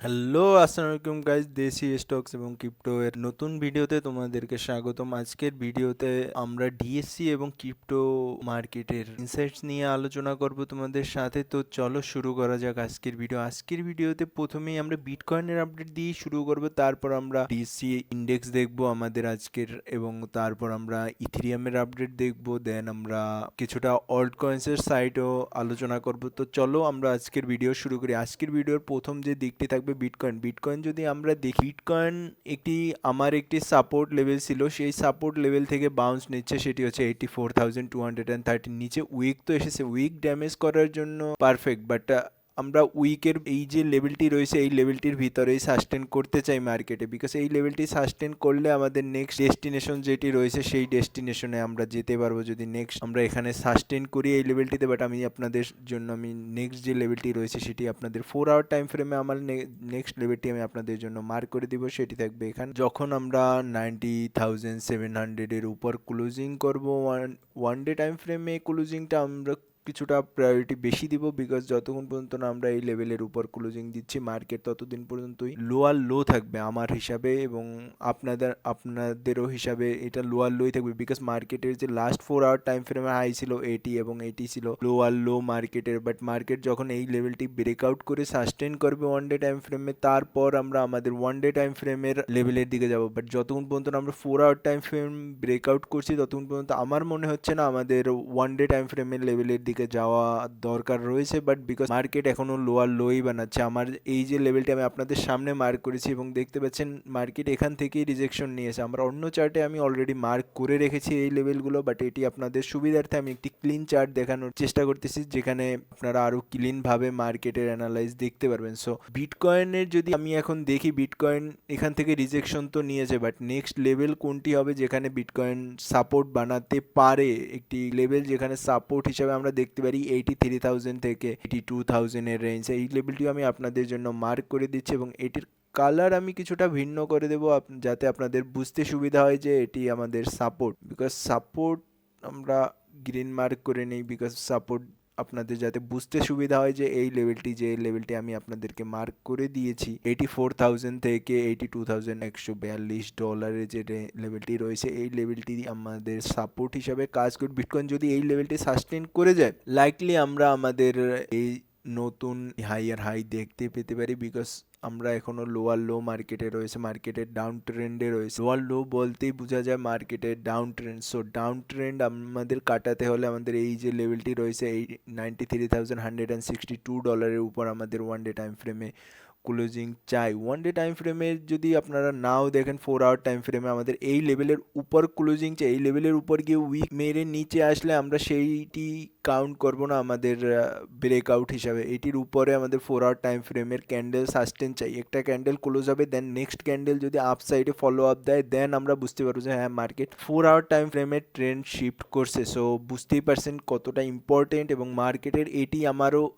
Hello, আসসালামু আলাইকুম guys. দেশি স্টকস এবং ক্রিপ্টো এর নতুন ভিডিওতে তোমাদেরকে স্বাগতম। আজকের ভিডিওতে আমরা ডিএসসি এবং ক্রিপ্টো মার্কেটের ইনসাইটস নিয়ে আলোচনা করব তোমাদের সাথে। তো চলো শুরু করা যাক আজকের ভিডিও। আজকের ভিডিওতে প্রথমেই আমরা বিটকয়েনের আপডেট দিয়ে শুরু করব, তারপর আমরা ডিএসসি ইন্ডেক্স দেখব আমাদের আজকের, এবং তারপর আমরা ইথেরিয়ামের আপডেট দেখব। দেন আমরা কিছুটা অল্ট কয়েন্সের সাইটও আলোচনা করব। তো চলো আমরা আজকের ভিডিও শুরু করি। আজকের ভিডিওর প্রথম যে দিকটি থাকবে বিটকয়েন যদি আমরা দেখি, বিটকয়েন একটি সাপোর্ট লেভেল ছিল, সেই সাপোর্ট লেভেল থেকে বাউন্স নিচ্ছে, সেটি হচ্ছে 84,230 নিচে। উইক তো এসেছে, উইক ড্যামেজ করার জন্য পারফেক্ট, বাট আমরা উইকের এই যে লেভেলটি রয়েছে এই লেভেলটির ভিতরেই সাস্টেন করতে চাই মার্কেটে, বিকজ এই লেভেলটি সাস্টেন করলে আমাদের নেক্সট ডেস্টিনেশন যেটি রয়েছে সেই ডেস্টিনেশনে আমরা যেতে পারবো যদি নেক্সট আমরা এখানে সাস্টেন করি এই লেভেলটিতে। বাট আমি আপনাদের জন্য নেক্সট যে লেভেলটি রয়েছে সেটি আপনাদের 4 আওয়ার টাইম ফ্রেমে আমার নেক্সট লেভেলটি আমি আপনাদের জন্য মার্ক করে দিব, সেটি থাকবে এখানে যখন আমরা 90,700 এর উপর ক্লোজিং করবো। ওয়ান ডে টাইম ফ্রেমে ক্লোজিংটা আমরা কিছুটা প্রায়োরিটি বেশি দিব, বিকজ যতক্ষণ পর্যন্ত না আমরা এই লেভেলের উপর ক্লোজিং দিচ্ছি মার্কেট ততদিন পর্যন্তই লোয়ার লো থাকবে আমার হিসাবে, এবং আপনাদেরও হিসাবে এটা লোয়ার লোই থাকবে, বিকজ মার্কেটের যে লাস্ট 4 আওয়ার টাইম ফ্রেমে হাই ছিল 80 এবং 80 ছিল লোয়ার লো মার্কেটের। বাট মার্কেট যখন এই লেভেলটি ব্রেকআউট করে সাস্টেন করবে ওয়ান ডে টাইম ফ্রেমে, তারপর আমরা আমাদের ওয়ান ডে টাইম ফ্রেমের লেভেলের দিকে যাব। বাট যতক্ষণ পর্যন্ত আমরা 4 আওয়ার টাইম ফ্রেম ব্রেকআউট করছি ততক্ষণ পর্যন্ত আমার মনে হচ্ছে না আমাদের ওয়ান ডে টাইম ফ্রেমের লেভেলের দিকে যাওয়া দরকার রয়েছে। বাট বিকজ মার্কেট এখনো লোয়ার লোই বানাচ্ছে, আমার এই যে লেভেলটি আমি আপনাদের সামনে মার্ক করেছি এবং দেখতে পাচ্ছেন মার্কেট এখান থেকেই রিজেকশন নিয়েছে। আমরা অন্য চার্টে আমি অলরেডি মার্ক করে রেখেছি এই লেভেলগুলো, বাট এটি আপনাদের সুবিধার্থে আমি একটি ক্লিন চার্ট দেখানোর চেষ্টা করতেছি যেখানে আপনারা আরো ক্লিন ভাবে মার্কেটের অ্যানালাইজ দেখতে পারবেন। সো বিটকয়েনের যদি আমি এখন দেখি, বিটকয়েন এখান থেকে রিজেকশন তো নিয়েছে, বাট নেক্সট লেভেল কোনটি হবে যেখানে বিটকয়েন সাপোর্ট বানাতে পারে, একটি লেভেল যেখানে সাপোর্ট হিসাবে আমরা দেখতে পারি 83,000 থেকে 82,000 এর রেঞ্জ। এই লেভেলটিও আমি আপনাদের জন্য মার্ক করে দিচ্ছি এবং এটির কালার আমি কিছুটা ভিন্ন করে দেবো যাতে আপনাদের বুঝতে সুবিধা হয় যে এটি আমাদের সাপোর্ট, বিকজ সাপোর্ট আমরা গ্রিন মার্ক করে নেই, বিকজ সাপোর্ট আপনাদের যাতে বুঝতে সুবিধা হয় যে এই লেভেলটি, যে লেভেলটি আমি আপনাদেরকে মার্ক করে দিয়েছি 84,000 থেকে 82,142 যে লেভেলটি রয়েছে এই লেভেলটি আমাদের সাপোর্ট হিসাবে কাজ করে। বিটকয়েন যদি এই লেভেলটি সাস্টেন করে যায়, লাইকলি আমরা আমাদের এই নতুন হাইয়ার হাই দেখতে পেতে পারি, বিকজ আমরা এখনো লোয়ার লো মার্কেটে রয়েছে, মার্কেটের ডাউন ট্রেন্ডে রয়েছে। লোয়ার লো বলতেই বোঝা যায় মার্কেটের down trend. So down trend আমাদের কাটাতে হলে আমাদের এই যে লেভেলটি রয়েছে এই $93,162 উপর আমাদের ওয়ান ডে টাইম ফ্রেমে ক্লোজিং চাই। ওয়ান ডে টাইম ফ্রেমে যদি আপনারা নাও দেখেন 4 আওয়ার টাইম ফ্রেমে আমাদের এই লেভেলের উপর ক্লোজিং চাই। এই লেভেলের উপর গিয়ে উইক মেরে নিচে আসলে আমরা সেইটি কাউন্ট করব না আমাদের ব্রেকআউট হিসাবে। এটির উপরে আমাদের 4 আওয়ার টাইম ফ্রেমের ক্যান্ডেল সাস্টেন চাই, একটা ক্যান্ডেল ক্লোজ হবে, দেন নেক্সট ক্যান্ডেল যদি আপ সাইডে ফলো আপ দেয় দেন আমরা বুঝতে পারবো যে হ্যাঁ মার্কেট 4 আওয়ার টাইম ফ্রেমের ট্রেন্ড শিফট করছে। সো বুঝতেই পারছেন কতটা ইম্পর্টেন্ট, এবং মার্কেটের এটি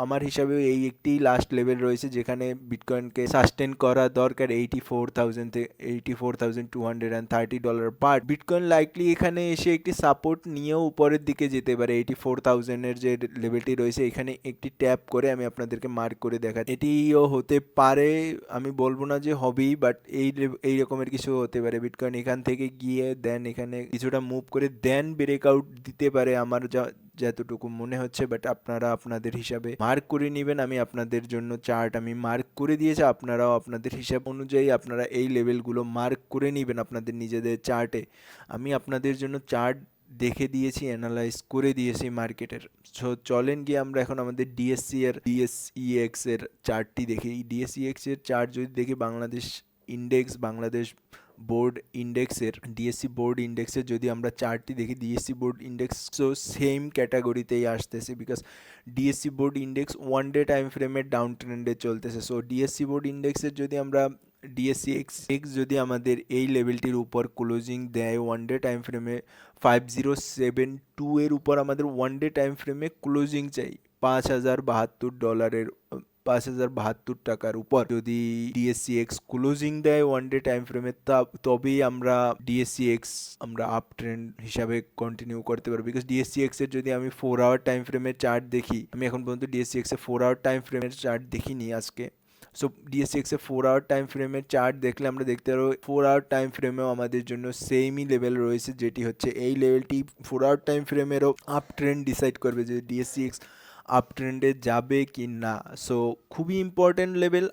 আমার হিসাবেও এই একটি লাস্ট লেভেল রয়েছে যেখানে বিটকয়েনকে সাস্টেন করা দরকার 84,000 থেকে $84,230। বাট বিটকয়েন লাইকলি এখানে এসে একটি সাপোর্ট নিয়েও উপরের দিকে যেতে পারে। 84,000 এর যে লেভেলটি রয়েছে এখানে একটি ট্যাপ করে আমি আপনাদেরকে মার্ক করে দেখাচ্ছি, এটিও হতে পারে, আমি বলবো না যে হবেই, বাট এই রকমের কিছু হতে পারে। বিটকয়েন এখান থেকে গিয়ে দেন এখানে কিছুটা মুভ করে দেন ব্রেকআউট দিতে পারে আমার যতটুকু মনে হচ্ছে, বাট আপনারা আপনাদের হিসাবে মার্ক করে নেবেন। আমি আপনাদের জন্য চার্ট আমি মার্ক করে দিয়েছি, আপনারাও আপনাদের হিসাব অনুযায়ী আপনারা এই লেভেলগুলো মার্ক করে নেবেন আপনাদের নিজেদের চার্টে। আমি আপনাদের জন্য চার্ট দেখে দিয়েছি, অ্যানালাইজ করে দিয়েছি মার্কেটের। সো চলেন গিয়ে আমরা এখন আমাদের ডিএসইএক্স এর চার্টটি দেখি। এই ডিএসইএক্স এর চার্ট যদি দেখি, বাংলাদেশ বোর্ড ইন্ডেক্সের ডিএসসি বোর্ড ইন্ডেক্সের যদি আমরা চার্টটি দেখি, ডিএসসি বোর্ড ইন্ডেক্স তো সেম ক্যাটাগরিতেই আসতেছে, because DSC board index one day time ফ্রেমের ডাউন ট্রেন্ডে চলতেছে। সো ডিএসসি বোর্ড ইন্ডেক্সের যদি আমরা ডিএসসি এক্স যদি আমাদের এই লেভেলটির উপর ক্লোজিং দেয় ওয়ান ডে টাইম ফ্রেমে 5072 এর উপর আমাদের ওয়ান ডে টাইম ফ্রেমে ক্লোজিং চাই $5,072, 5,072 টাকার উপর যদি ডিএসসিএক্স ক্লোজিং দেয় ওয়ান ডে টাইম ফ্রেমে, তবেই আমরা ডিএসসিএক্স আমরা আপ ট্রেন্ড হিসাবে কন্টিনিউ করতে পারবো। বিকজ ডিএসসিএক্স এর যদি আমি 4 আওয়ার টাইম ফ্রেমের চার্ট দেখি, আমি এখন পর্যন্ত ডিএসসিএক্স এর 4 আওয়ার টাইম ফ্রেমের চার্ট দেখিনি আজকে, সো DSCX এর 4 আওয়ার টাইম ফ্রেমের চার্ট দেখলে আমরা দেখতে পারবো 4 আওয়ার টাইম ফ্রেমেও আমাদের জন্য সেমই লেভেল রয়েছে, যেটি হচ্ছে এই লেভেলটি 4 আওয়ার টাইম ফ্রেমেরও আপ ট্রেন্ড ডিসাইড করবে যে DSCX আপ ট্রেন্ডে যাবে কি না। সো খুবই ইম্পর্টেন্ট লেভেল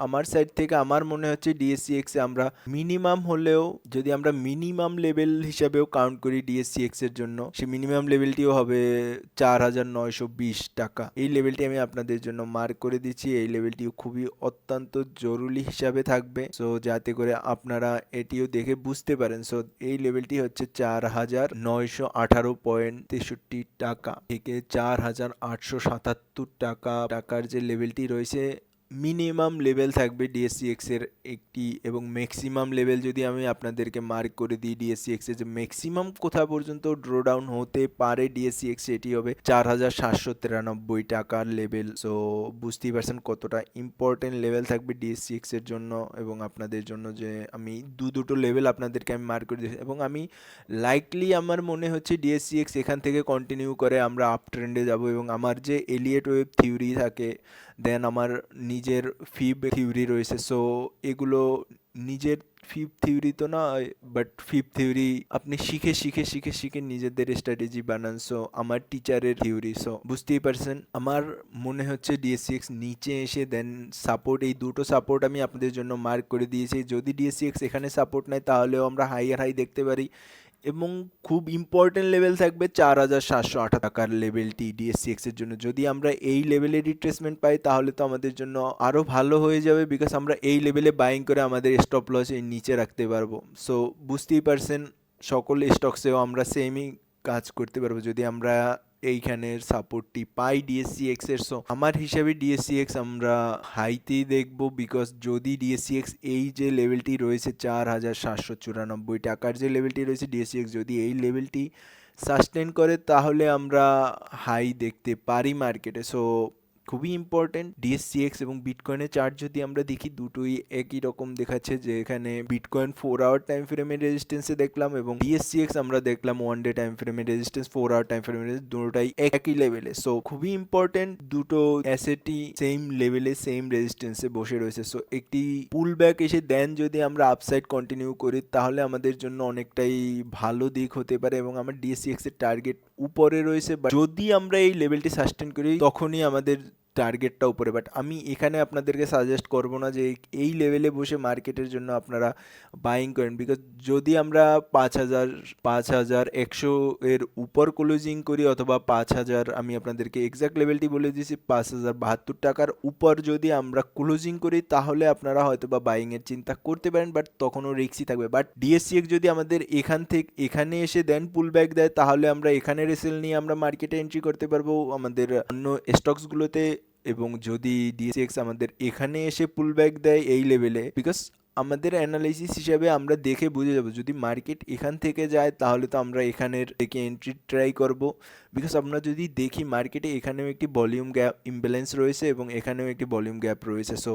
আমার সাইড থেকে আমার মনে হচ্ছে DSCX এ আমরা মিনিমাম হলেও, যদি আমরা মিনিমাম লেভেল হিসাবেও কাউন্ট করি DSCX এর জন্য, সেই মিনিমাম লেভেলটিও হবে 4,920 টাকা। এই লেভেলটি আমি আপনাদের জন্য মার্ক করে দিচ্ছি। এই লেভেলটিও খুবই অত্যন্ত জরুরি হিসাবে থাকবে, সো যাতে করে আপনারা এটিও দেখে বুঝতে পারেন। সো এই লেভেলটি হচ্ছে 4,918.63 টাকা থেকে 4,877 টাকার যে লেভেলটি রয়েছে, মিনিমাম লেভেল থাকবে DSCX এর একটি, এবং ম্যাক্সিমাম লেভেল যদি আমি আপনাদেরকে মার্ক করে দিই DSCX এর যে ম্যাক্সিমাম কোথা পর্যন্ত ড্র ডাউন হতে পারে DSCX, এটি হবে 4,793 টাকার লেভেল। সো বুঝতেই পারছেন কতটা ইম্পর্টেন্ট লেভেল থাকবে DSCX এর জন্য এবং আপনাদের জন্য, যে আমি দুটো লেভেল আপনাদেরকে আমি মার্ক করে দিয়েছি। এবং আমি লাইকলি আমার মনে হচ্ছে DSCX এখান থেকে কন্টিনিউ করে আমরা আপ ট্রেন্ডে যাব, এবং আমার যে এলিয়েট ওয়েভ থিওরি থাকে, দেন আমার নিজের ফিব থিওরি রয়েছে। সো এগুলো নিজের ফিব থিওরি তো নয়, বাট ফিব থিওরি আপনি শিখে নিজেদের স্ট্র্যাটেজি বানান। সো আমার টিচারের থিওরি। সো বুঝতেই পারছেন, আমার মনে হচ্ছে DSCX নিচে এসে দেন সাপোর্ট, এই দুটো সাপোর্ট আমি আপনাদের জন্য মার্ক করে দিয়েছি। যদি DSCX এখানে সাপোর্ট নেয় তাহলেও আমরা হাইয়ার হাই দেখতে পারি, এবং খুব ইম্পর্টেন্ট লেভেল থাকবে 4,708 টাকার লেভেলটি DSCX এর জন্য। যদি আমরা এই লেভেলে রিট্রেসমেন্ট পাই তাহলে তো আমাদের জন্য আরও ভালো হয়ে যাবে, বিকজ আমরা এই লেভেলে বাইং করে আমাদের স্টপ লস এর নিচে রাখতে পারবো। সো বুঝতেই পারছেন, সকল স্টকসেও আমরা সেমই কাজ করতে পারবো যদি আমরা এইখানের সাপোর্টটি পাই DSCX এর। সো আমার হিসাবে DSCX আমরা হাইতেই দেখবো, বিকজ যদি DSCX এই যে লেভেলটি রয়েছে 4,794 টাকার যে লেভেলটি রয়েছে, DSCX যদি এই লেভেলটি সাস্টেন করে তাহলে আমরা হাই দেখতে পারি মার্কেটে। সো খুবই ইম্পর্টেন্ট DSCX এবং বিটকয়েনের চার্ট যদি আমরা দেখি, দুটোই একই রকম দেখাচ্ছে, যে এখানে বিটকয়েন 4 আওয়ার টাইম ফ্রেমের রেজিস্ট্যান্সে দেখলাম এবং DSCX আমরা দেখলাম 1 ডে টাইম ফ্রেমের রেজিস্ট্যান্স, 4 আওয়ার টাইম ফ্রেমের দুটোটাই একই লেভেলে। সো খুবই ইম্পর্টেন্ট, দুটো অ্যাসেটই সেম লেভেলে সেম রেজিস্ট্যান্সে বসে রয়েছে। সো একটি পুল ব্যাক এসে দেন যদি আমরা আপসাইড কন্টিনিউ করি তাহলে আমাদের জন্য অনেকটাই ভালো দিক হতে পারে, এবং আমার DSCX এর টার্গেট উপরে রয়েছে। বাট যদি আমরা এই লেভেলটি সাস্টেন করি তখনই আমাদের টার্গেটটা উপরে। বাট আমি এখানে আপনাদেরকে সাজেস্ট করব না যে এই লেভেলে বসে মার্কেটের জন্য আপনারা বাইং করেন, বিকজ যদি আমরা 5,100 এর উপর ক্লোজিং করি, অথবা 5,000, আমি আপনাদেরকে এক্সাক্ট লেভেলটি বলে দিয়েছি, 5,072 টাকার উপর যদি আমরা ক্লোজিং করি তাহলে আপনারা হয়তো বা বাইংয়ের চিন্তা করতে পারেন, বাট তখনও রিস্কই থাকবে। বাট DSCX যদি আমাদের এখানে এসে দেন পুল ব্যাক দেয় তাহলে আমরা এখানে রেসেল নিয়ে আমরা মার্কেটে এন্ট্রি করতে পারবো আমাদের অন্য স্টকসগুলোতে। এবং যদি DSCX আমাদের এখানে এসে পুল ব্যাক দেয় এই লেভেলে, বিকজ আমাদের অ্যানালাইসিস হিসাবে আমরা দেখে বুঝে যাব যদি মার্কেট এখান থেকে যায় তাহলে তো আমরা এখানের থেকে এন্ট্রি ট্রাই করব, বিকজ আমরা যদি দেখি মার্কেটে এখানেও একটি ভলিউম গ্যাপ ইমব্যালেন্স রয়েছে এবং এখানেও একটি ভলিউম গ্যাপ রয়েছে। সো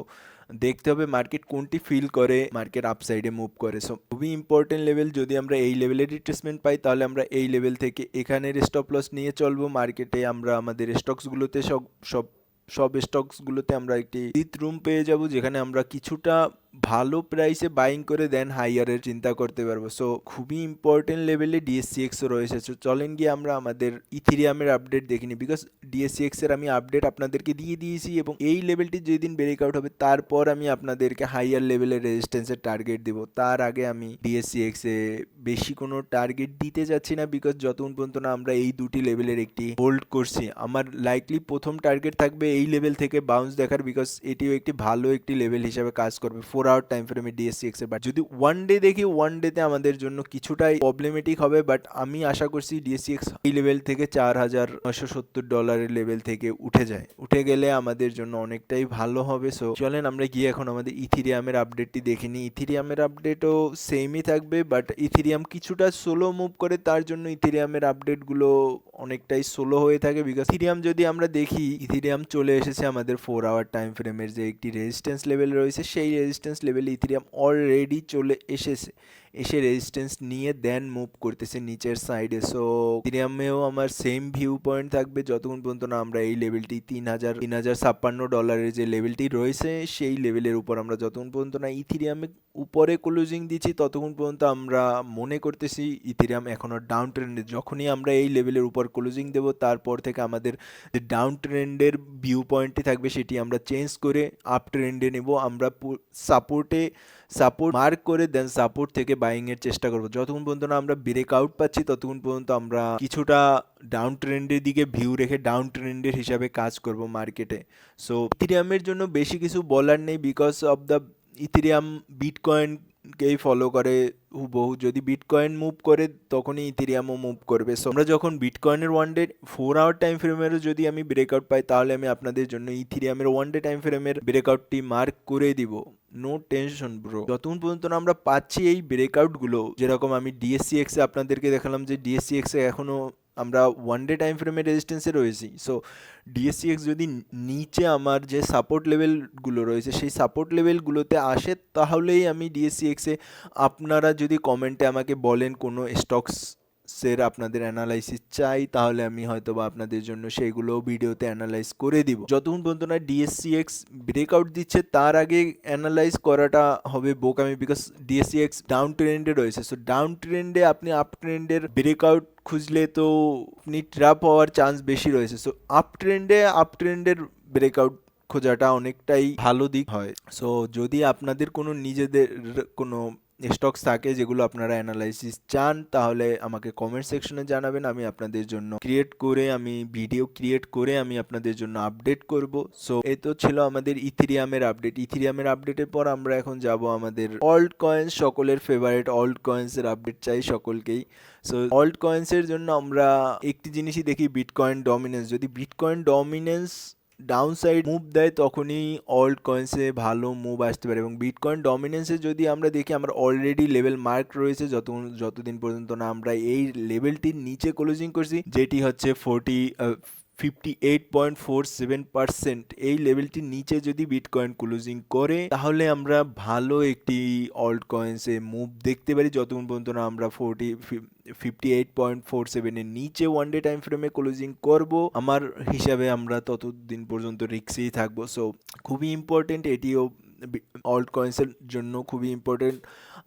দেখতে হবে মার্কেট কোনটি ফিল করে মার্কেট আপসাইডে মুভ করে। সো খুবই ইম্পর্টেন্ট লেভেল, যদি আমরা এই লেভেলের রিট্রেসমেন্ট পাই তাহলে আমরা এই লেভেল থেকে এখানের স্টপ লস নিয়ে চলবো। মার্কেটে আমরা আমাদের স্টকসগুলোতে সব স্টকসগুলোতে আমরা একটি সিট রুম পেয়ে যাব, যেখানে আমরা কিছুটা ভালো প্রাইসে বাইং করে দেন হাইয়ারের চিন্তা করতে পারবো। সো খুবই ইম্পর্টেন্ট লেভেলে DSCX রয়েছে। সো চলেন গিয়ে আমরা আমাদের ইথেরিয়ামের আপডেট দেখিনি, বিকজ DSCX এর আমি আপডেট আপনাদেরকে দিয়ে দিয়েছি, এবং এই লেভেলটি যেদিন ব্রেকআউট হবে তারপর আমি আপনাদেরকে হাইয়ার লেভেলের রেজিস্ট্যান্সের টার্গেট দেবো। তার আগে আমি DSCX এ বেশি কোনো টার্গেট দিতে যাচ্ছি না, বিকজ যতক্ষণ পর্যন্ত না আমরা এই দুটি লেভেলের একটি হোল্ড করছি। আমার লাইকলি প্রথম টার্গেট থাকবে এই লেভেল থেকে বাউন্স দেখার, বিকজ এটিও একটি ভালো একটি লেভেল হিসাবে কাজ করবে 4 আওয়ার টাইম ফ্রেমে DSCX এর। বাট যদি ওয়ান ডে দেখি, ওয়ান ডেতে আমাদের জন্য কিছুটাই প্রবলেমেটিক হবে, বাট আমি আশা করছি DSCX এই লেভেল থেকে $4,970 লেভেল থেকে উঠে গেলে আমাদের জন্য অনেকটাই ভালো হবে। সো চলেন আমরা গিয়ে এখন আমাদের ইথেরিয়ামের আপডেটটি দেখে নিই। ইথেরিয়ামের আপডেটও সেমই থাকবে, বাট ইথেরিয়াম কিছুটা স্লো মুভ করে, তার জন্য ইথেরিয়ামের আপডেটগুলো অনেকটাই স্লো হয়ে থাকে বিকজ ইথিরিয়াম যদি আমরা দেখি ইথিরিয়াম চলে এসেছে আমাদের 4 আওয়ার টাইম ফ্রেমের যে একটি রেজিস্ট্যান্স লেভেল রয়েছে, সেই রেজিস্ট্যান্স লেভেলে ইথিরিয়াম অলরেডি চলে এসে রেজিস্ট্যান্স নিয়ে দেন মুভ করতেছে নিচের সাইডে। সো ইথিরিয়ামেও আমার সেম ভিউ পয়েন্ট থাকবে যতক্ষণ পর্যন্ত না আমরা এই লেভেলটি $3,056 যে লেভেলটি রয়েছে সেই লেভেলের উপর আমরা যতক্ষণ পর্যন্ত না ইথিরিয়ামে উপরে ক্লোজিং দিচ্ছি ততক্ষণ পর্যন্ত আমরা মনে করতেছি ইথিরিয়াম এখনও ডাউন ট্রেন্ডে। যখনই আমরা এই লেভেলের উপর ক্লোজিং দেব তারপর থেকে আমাদের যে ডাউন ট্রেন্ডের ভিউ পয়েন্টটি থাকবে সেটি আমরা চেঞ্জ করে আপ ট্রেন্ডে নেব। আমরা সাপোর্ট মার্ক করে দেন সাপোর্ট থেকে বাইংয়ের চেষ্টা করব। যতক্ষণ পর্যন্ত না আমরা ব্রেকআউট পাচ্ছি ততক্ষণ পর্যন্ত আমরা কিছুটা ডাউন ট্রেন্ডের দিকে ভিউ রেখে ডাউন ট্রেন্ডের হিসাবে কাজ করব মার্কেটে। সো ইথিরিয়ামের জন্য বেশি কিছু বলার নেই বিকজ অফ দ্য ইথিরিয়াম বিটকয়েনকেই ফলো করে হুবহু। যদি বিটকয়েন মুভ করে তখনই ইথিরিয়ামও মুভ করবে। সো আমরা যখন বিটকয়েনের 4 আওয়ার টাইম ফ্রেমেরও যদি আমি ব্রেকআউট পাই তাহলে আমি আপনাদের জন্য ইথিরিয়ামের 1 ডে টাইম ফ্রেমের ব্রেকআউটটি মার্ক করে দিব। No tension bro. যতক্ষণ পর্যন্ত না আমরা পাচ্ছি এই ব্রেকআউটগুলো, যেরকম আমি ডিএসসিএক্সে আপনাদেরকে দেখালাম যে ডিএসসিএক্সে এখনও আমরা 1 ডে টাইম ফ্রেমের রেজিস্ট্যান্সে রয়েছি। সো ডিএসসিএক্স যদি নিচে আমার যে সাপোর্ট লেভেলগুলো রয়েছে সেই সাপোর্ট লেভেলগুলোতে আসে তাহলেই আমি ডিএসসিএক্সে, আপনারা যদি কমেন্টে আমাকে বলেন কোনো স্টকসের আপনাদের অ্যানালাইসিস চাই তাহলে আমি হয়তো বা আপনাদের জন্য সেইগুলো ভিডিওতে অ্যানালাইজ করে দিব। যতক্ষণ পর্যন্ত না ডিএসসিএক্স ব্রেকআউট দিচ্ছে তার আগে অ্যানালাইজ করাটা হবে বোকামি বিকজ ডিএসসিএক্স ডাউন ট্রেন্ডে রয়েছে। সো ডাউন ট্রেন্ডে আপনি আপ ট্রেন্ডের ব্রেকআউট খুঁজলে তো আপনি ট্র্যাপ হওয়ার চান্স বেশি রয়েছে। সো আপ ট্রেন্ডের ব্রেকআউট খোঁজাটা অনেকটাই ভালো দিক হয়। সো যদি আপনাদের কোনো নিজেদের কোনো স্টকস থাকে যেগুলো আপনারা অ্যানালাইসিস চান তাহলে আমাকে কমেন্ট সেকশনে জানাবেন। আমি আপনাদের জন্য ভিডিও ক্রিয়েট করে আমি আপনাদের জন্য আপডেট করব। সো এই তো ছিল আমাদের ইথিরিয়ামের আপডেটের পর আমরা এখন যাব আমাদের অল্ট কয়েন্স, সকলের ফেভারিট অল্ট কয়েন্সের আপডেট চাই সকলকেই। সো অল্ট কয়েন্সের জন্য আমরা একটি জিনিসই দেখি, বিটকয়েন ডমিনেন্স। যদি bitcoin dominance down side move দেয় তখনই অল্ট কয়েন্সে ভালো মুভ আসতে পারে। এবং বিটকয়েন ডমিনেন্সে যদি আমরা দেখি আমার অলরেডি লেভেল মার্ক রয়েছে যতদিন পর্যন্ত না আমরা এই লেভেলটির নিচে ক্লোজিং করছি, যেটি হচ্ছে 58.47%। এই লেভেলটির নিচে যদি বিটকয়েন ক্লোজিং করে তাহলে আমরা ভালো একটি অল্ট কয়েন্সে মুভ দেখতে পারি। যতক্ষণ পর্যন্ত না আমরা 58.47 এর নিচে 1 ডে টাইম ফ্রেমে ক্লোজিং করব আমার হিসাবে আমরা ততদিন পর্যন্ত রিস্কেই থাকবো। সো খুবই ইম্পর্টেন্ট, এটিও অল্ট কয়েন্সের জন্য খুবই ইম্পর্টেন্ট।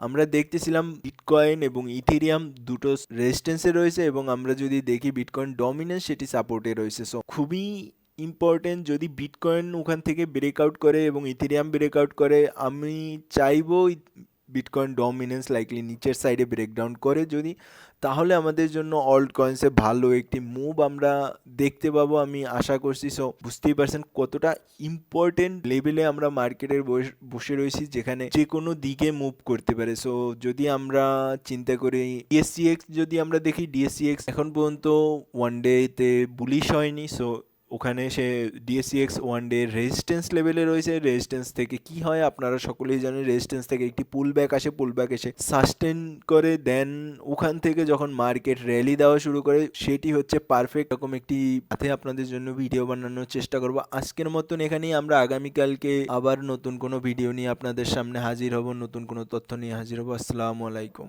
আমরা দেখতেছিলাম বিটকয়েন এবং ইথেরিয়াম দুটো রেজিস্ট্যান্সে রয়েছে এবং আমরা যদি দেখি বিটকয়েন ডমিনেন্স সেটি সাপোর্টে রয়েছে। সো খুবই ইম্পর্টেন্ট, যদি বিটকয়েন ওখান থেকে ব্রেকআউট করে এবং ইথেরিয়াম ব্রেকআউট করে, আমি চাইবো বিটকয়েন ডমিনেন্স লাইকলি নিচের সাইডে ব্রেকডাউন করে যদি, তাহলে আমাদের জন্য অল্ট কয়েন্সে ভালো একটি মুভ আমরা দেখতে পাবো আমি আশা করছি। সো বুঝতেই পারছেন কতটা ইম্পর্টেন্ট লেভেলে আমরা মার্কেটের বসে রয়েছি যেখানে যে কোনো দিকে মুভ করতে পারে। সো যদি আমরা চিন্তা করি ডিএসসিএক্স, যদি আমরা দেখি ডিএসসিএক্স এখন পর্যন্ত 1 ডেতে বুলিশ হয়নি। সো ওখানে সে ডিএসসিএক্স 1 ডে রেজিস্ট্যান্স লেভেলে রয়েছে। রেজিস্ট্যান্স থেকে কি হয় আপনারা সকলেই জানেন, রেজিস্ট্যান্স থেকে একটি পুলব্যাক এসে সাস্টেন করে, দেন ওখান থেকে যখন মার্কেট র্যালি দেওয়া শুরু করে সেটি হচ্ছে পারফেক্ট রকম একটি পাথে আপনাদের জন্য ভিডিও বানানোর চেষ্টা করব। আজকের মতন এখানেই, আমরা আগামীকালকে আবার নতুন কোনো ভিডিও নিয়ে আপনাদের সামনে হাজির হব, নতুন কোনো তথ্য নিয়ে হাজির হব। আসসালামু আলাইকুম।